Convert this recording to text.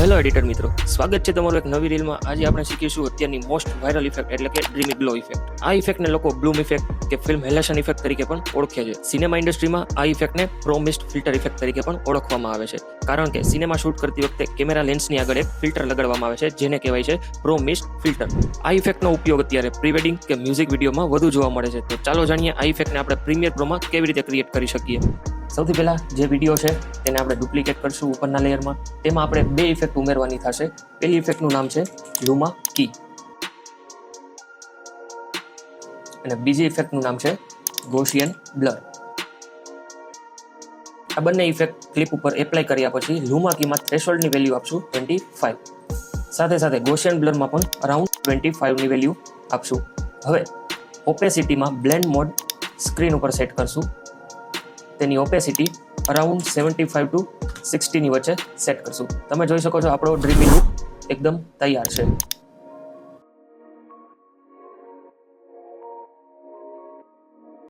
Hello editor મિત્રો, સ્વાગત છે તમારું એક નવી રીલમાં. આજે આપણે શીખીશું અત્યારની મોસ્ટ વાયરલ ઇફેક્ટ એટલે કે ડ્રીમી ગ્લો ઇફેક્ટ. આ ઇફેક્ટને લોકો બ્લૂમ ઇફેક્ટ કે ફિલ્મ હેલેશન ઇફેક્ટ તરીકે પણ ઓળખે છે. સિનેમા ઇન્ડસ્ટ્રીમાં આ ઇફેક્ટને પ્રો મિસ્ટ ફિલ્ટર ઇફેક્ટ તરીકે પણ ઓળખવામાં આવે છે, કારણ કે સિનેમા શૂટ કરતી વખતે કેમેરા લેન્સની આગળ એક ફિલ્ટર લગાડવામાં આવે છે જેને કહેવાય છે પ્રો મિસ્ટ ફિલ્ટર. આ ઇફેક્ટનો ઉપયોગ અત્યારે પ્રી વેડિંગ કે મ્યુઝિક વિડીયોમાં વધુ જોવા મળે છે. તો ચાલો જાણીએ આ ઇફેક્ટને આપણે પ્રીમિયર પ્રોમાં કેવી રીતે ક્રિએટ કરી શકીએ. સૌથી પહેલા જે વિડીયો છે તેને આપણે ડુપ્લિકેટ કરશું ઉપરના લેયરમાં. તેમાં આપણે બે ઇફેક્ટ ઉમેરવાની થશે. પહેલી ઇફેક્ટનું નામ છે લુમા કી અને બીજી ઇફેક્ટનું નામ છે ગોશિયન બ્લર. આ બંને ઇફેક્ટ ક્લિપ ઉપર એપ્લાય કર્યા પછી લુમા કીમાં થ્રેશોલ્ડની વેલ્યુ આપશું 25. સાથે સાથે ગોશિયન બ્લરમાં પણ અરાઉન્ડ 25ની વેલ્યુ આપશું. હવે ઓપેસિટીમાં બ્લેન્ડ મોડ સ્ક્રીન ઉપર સેટ કરશું. તેની ઓપેસિટી અરાઉન્ડ 75 to 60ની વચ્ચે સેટ કરશું. તમે જોઈ શકો છો આપણો ડ્રીમી લુક એકદમ તૈયાર છે.